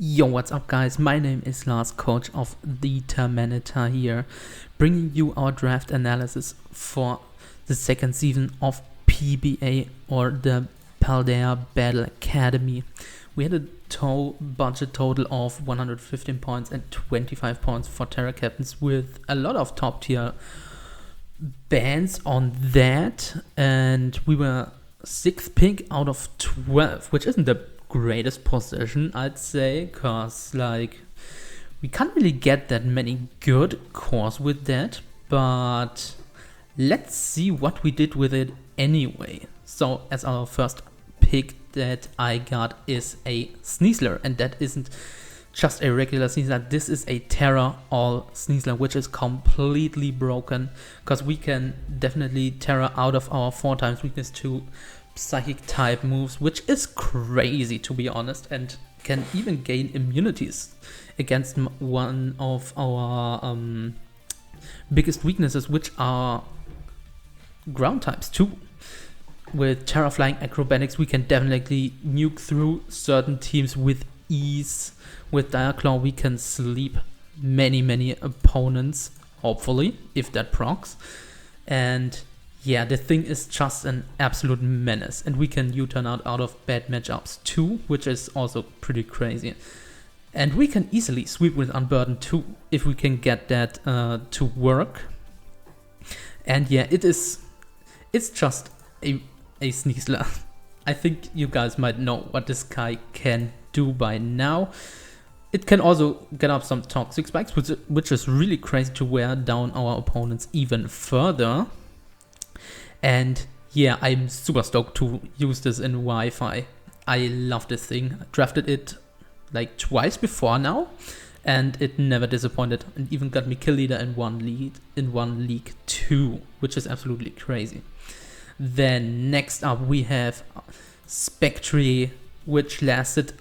Yo, what's up guys? My name is Lars, coach of the Terminator here, bringing you our draft analysis for the second season of PBA, or the Paldea Battle Academy. We had a budget total of 115 points and 25 points for Terra Captains, with a lot of top tier bans on that, and we were 6th pick out of 12, which isn't the greatest position, I'd say, because like we can't really get that many good cores with that, but let's see what we did with it anyway. So as our first pick that I got is a Sneasler, and that isn't just a regular Sneasler, this is a Terra All Sneasler, which is completely broken, because we can definitely Terra out of our 4x weakness to psychic type moves, which is crazy to be honest, and can even gain immunities against one of our biggest weaknesses, which are ground types too. With Terra Flying Acrobatics, we can definitely nuke through certain teams with ease. With Direclaw, we can sleep many opponents, hopefully, if that procs. And yeah, the thing is just an absolute menace, and we can U-turn out of bad matchups too, which is also pretty crazy. And we can easily sweep with Unburden too, if we can get that to work. And yeah, it's just a Sneasler. I think you guys might know what this guy can do by now. It can also get up some toxic spikes, which is really crazy to wear down our opponents even further. And yeah, I'm super stoked to use this in Wi-Fi. I love this thing. I drafted it like twice before now, and it never disappointed, and even got me kill leader in one league too, which is absolutely crazy. Then next up we have Spectre, which lasted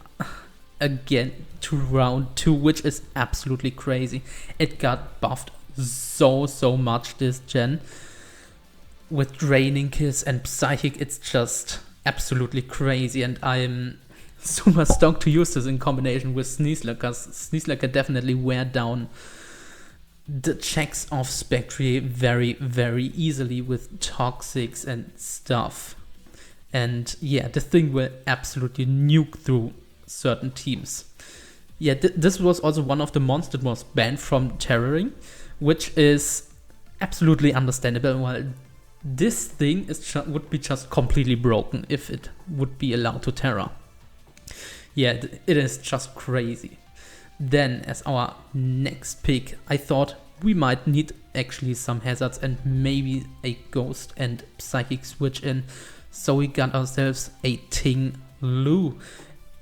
again to round 2, which is absolutely crazy. It got buffed so much this gen. With Draining Kiss and Psychic, it's just absolutely crazy, and I'm super stoked to use this in combination with Sneasler, because Sneasler can definitely wear down the checks of Spectre very easily with Toxics and stuff. And yeah, the thing will absolutely nuke through certain teams. Yeah, this was also one of the mons that was banned from terroring, which is absolutely understandable. While this thing would be just completely broken if it would be allowed to Terra. Yeah, it is just crazy. Then as our next pick, I thought we might need actually some hazards and maybe a ghost and psychic switch in. So we got ourselves a Ting Lu.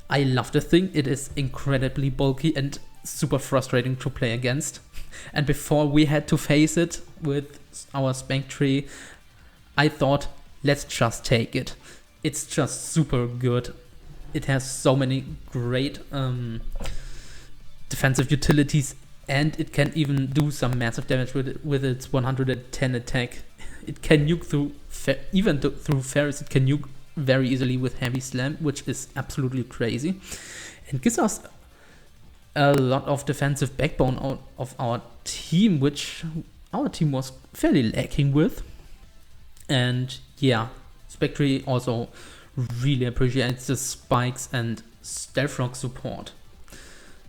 I love the thing. It is incredibly bulky and super frustrating to play against. And before we had to face it with our Spectre, I thought, let's just take it. It's just super good. It has so many great defensive utilities, and it can even do some massive damage with its 110 attack. It can nuke through, even through Ferris, it can nuke very easily with Heavy Slam, which is absolutely crazy. And gives us a lot of defensive backbone out of our team, which our team was fairly lacking with. And yeah, Spectre also really appreciates the spikes and stealth rock support.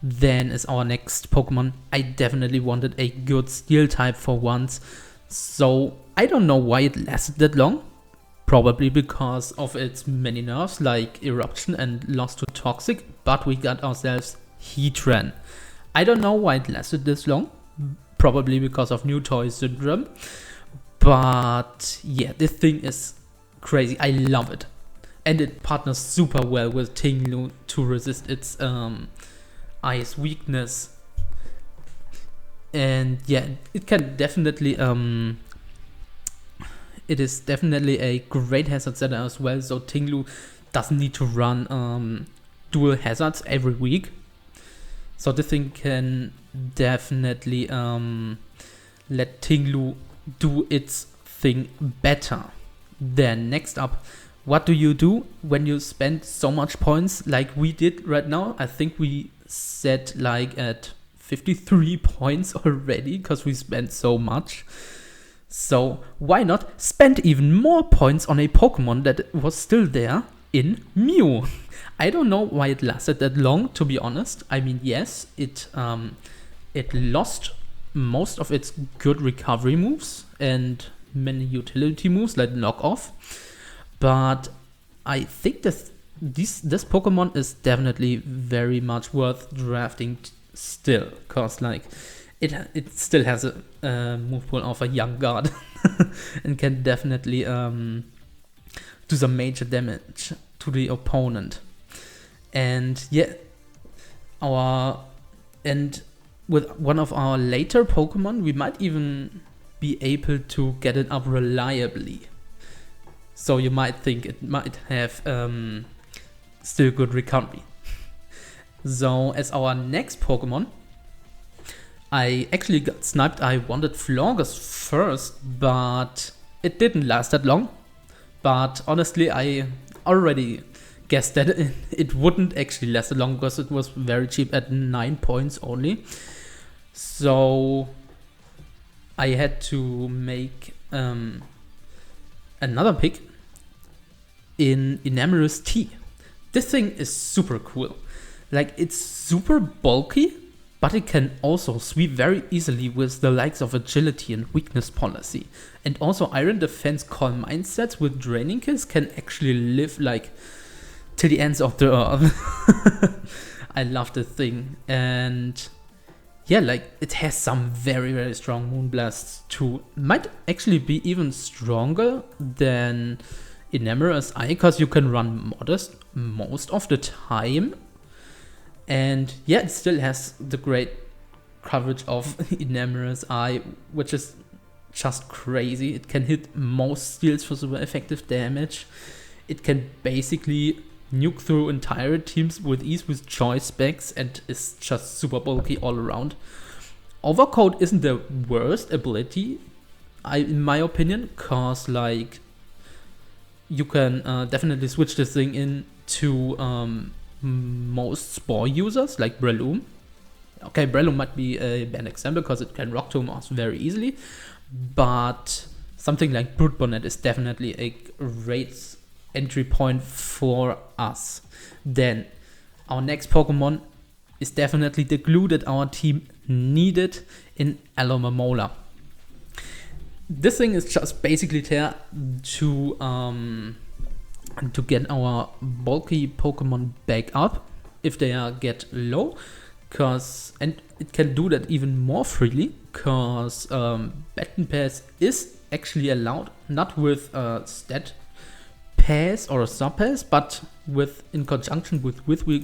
Then is our next Pokemon. I definitely wanted a good steel type for once, so I don't know why it lasted that long. Probably because of its many nerfs like Eruption and loss to Toxic, but we got ourselves Heatran. I don't know why it lasted this long. Probably because of new toy syndrome. But yeah, this thing is crazy. I love it. And it partners super well with Ting Lu to resist its ice weakness. And yeah, it can definitely it is definitely a great hazard setter as well. So Ting Lu doesn't need to run dual hazards every week. So the thing can definitely let Ting Lu do its thing better. Then next up, what do you do when you spend so much points like we did right now? I think we set like at 53 points already because we spent so much. So why not spend even more points on a Pokemon that was still there in Mew? I don't know why it lasted that long, to be honest. I mean, yes, it lost most of its good recovery moves and many utility moves like knock off, but I think this Pokemon is definitely very much worth drafting still, cause like it still has a move pool of a young guard and can definitely do some major damage to the opponent. And yeah, with one of our later Pokemon, we might even be able to get it up reliably. So you might think it might have still good recovery. So as our next Pokemon, I actually got sniped. I wanted Florges first, but it didn't last that long. But honestly, I already guessed that it wouldn't actually last that long because it was very cheap at 9 points only. So I had to make another pick in Enamorous T. This thing is super cool. Like, it's super bulky, but it can also sweep very easily with the likes of agility and weakness policy. And also Iron Defense Calm Mindsets with Draining Kiss can actually live like till the ends of the earth. I love this thing. And yeah, like, it has some very, very strong Moonblasts too. Might actually be even stronger than Enamorous Eye, because you can run Modest most of the time. And yeah, it still has the great coverage of Enamorous Eye, which is just crazy. It can hit most steals for super effective damage. It can basically nuke through entire teams with ease with choice specs, and is just super bulky all around. Overcoat isn't the worst ability, in my opinion, cause like you can definitely switch this thing into most Spore users like Breloom. Okay, Breloom might be a bad example because it can Rock Tomb us very easily, but something like Brute Bonnet is definitely a great entry point for us. Then our next Pokemon is definitely the glue that our team needed in Alomomola. This thing is just basically there to get our bulky Pokemon back up if they get low, and it can do that even more freely because Baton Pass is actually allowed, not with Stat Pass or Sub Pass, but in conjunction with Wish we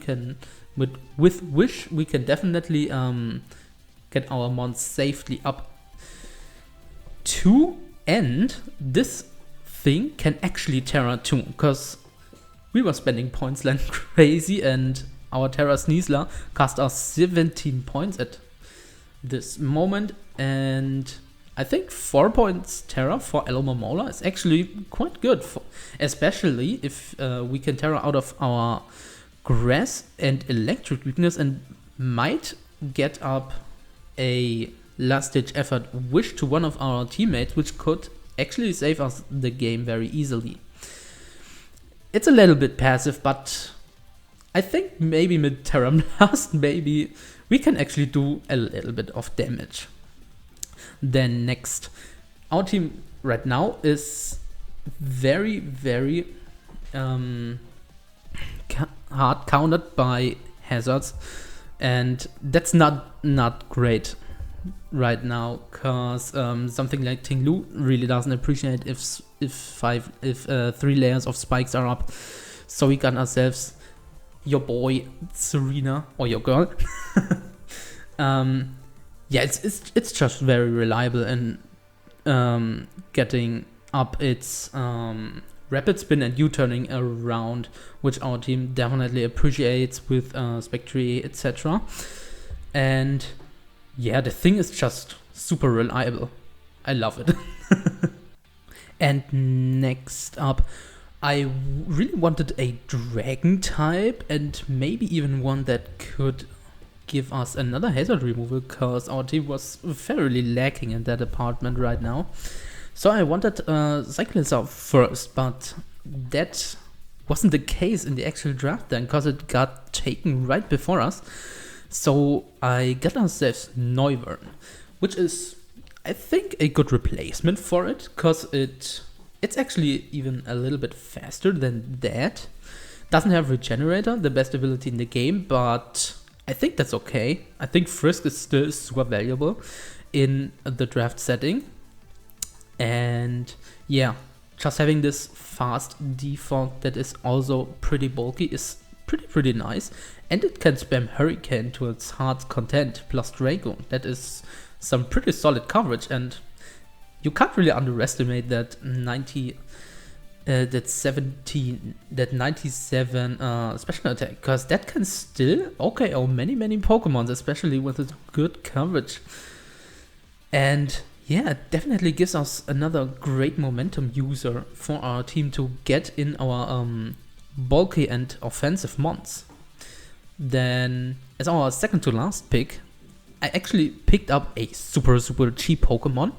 can definitely get our mons safely up. And this thing can actually Terra too, because we were spending points like crazy, and our Terra Sneasler cost us 17 points at this moment, and I think 4 points Terra for Alomomola is actually quite good, especially if we can Terra out of our Grass and Electric weakness and might get up a last-ditch effort Wish to one of our teammates, which could actually save us the game very easily. It's a little bit passive, but I think maybe with Terra Blast, maybe we can actually do a little bit of damage. Then next, our team right now is very, very hard countered by hazards, and that's not great right now, because something like Tinglu really doesn't appreciate if 3 layers of spikes are up. So we got ourselves your boy Serena, or your girl. Yeah, it's just very reliable in getting up its rapid spin and U-turning around, which our team definitely appreciates with Spectre, etc. And yeah, the thing is just super reliable. I love it. And next up, I really wanted a dragon type, and maybe even one that could give us another hazard removal because our team was fairly lacking in that department right now. So I wanted Cyclister first, but that wasn't the case in the actual draft then, because it got taken right before us. So I got ourselves Neuwern, which is, I think, a good replacement for it, because it's actually even a little bit faster than that. Doesn't have Regenerator, the best ability in the game, but I think that's okay. I think Frisk is still super valuable in the draft setting. And yeah, just having this fast default that is also pretty bulky is pretty nice. And it can spam Hurricane to its heart's content plus Dragoon. That is some pretty solid coverage, and you can't really underestimate that 97 special attack, because that can still OKO many Pokemons, especially with its good coverage. And yeah, it definitely gives us another great momentum user for our team to get in our bulky and offensive mons. Then, as our second to last pick, I actually picked up a super cheap Pokemon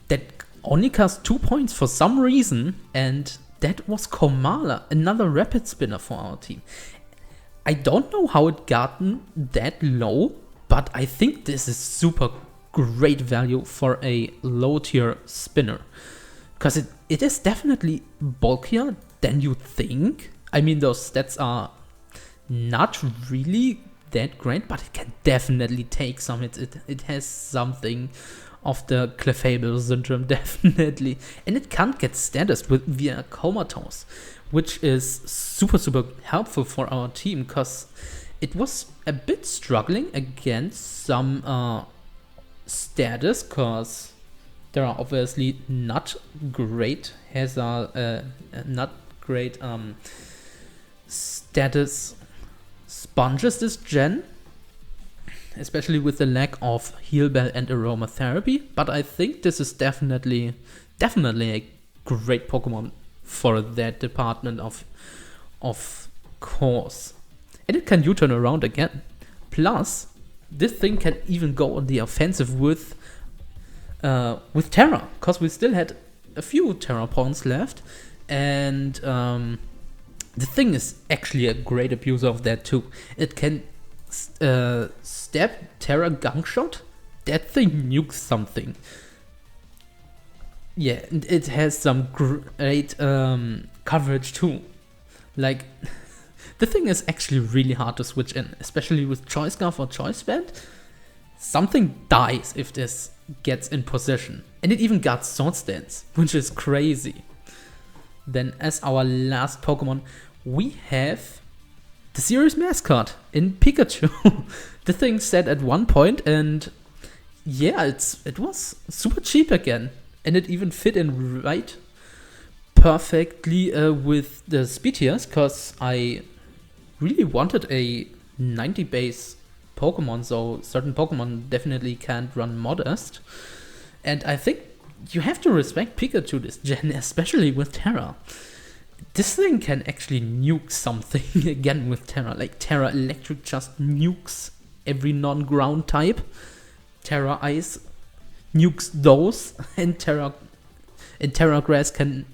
that only cost 2 points for some reason, and that was Komala, another rapid spinner for our team. I don't know how it gotten that low, but I think this is super great value for a low tier spinner, because it is definitely bulkier than you think. I mean, those stats are not really that great, but it can definitely take some. It has something of the Clefable syndrome, definitely, and it can't get status via Comatose, which is super helpful for our team, because it was a bit struggling against some status, because there are obviously not great status sponges this gen, especially with the lack of Heal Bell and Aromatherapy. But I think this is definitely a great Pokemon for that department of course. And it can U-turn around again. Plus, this thing can even go on the offensive with Terra, because we still had a few Terra points left, and the thing is actually a great abuser of that too. It can stab Terra Gunk Shot. That thing nukes something. Yeah, and it has some great coverage too. Like, the thing is actually really hard to switch in, especially with Choice Scarf or Choice Band. Something dies if this gets in position. And it even got Sword Stance, which is crazy. Then as our last Pokemon, we have the series mascot in Pikachu. The thing said at one point, and yeah, it was super cheap again. And it even fit in right perfectly with the speed tiers, because I really wanted a 90 base Pokemon, so certain Pokemon definitely can't run Modest. And I think you have to respect Pikachu this gen, especially with Terra. This thing can actually nuke something again with Terra. Like, Terra Electric just nukes every non-ground type. Terra Ice nukes those, and Terra Grass can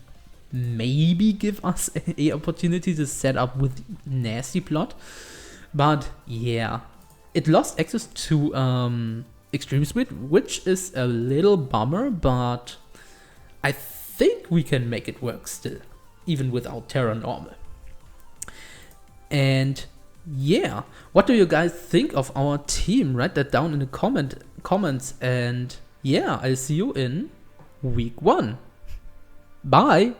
maybe give us a opportunity to set up with Nasty Plot. But yeah, it lost access to Extreme Speed, which is a little bummer, but I think we can make it work still, even without Terra Normal. And yeah, what do you guys think of our team? Write that down in the comments, and yeah, I'll see you in week 1. Bye!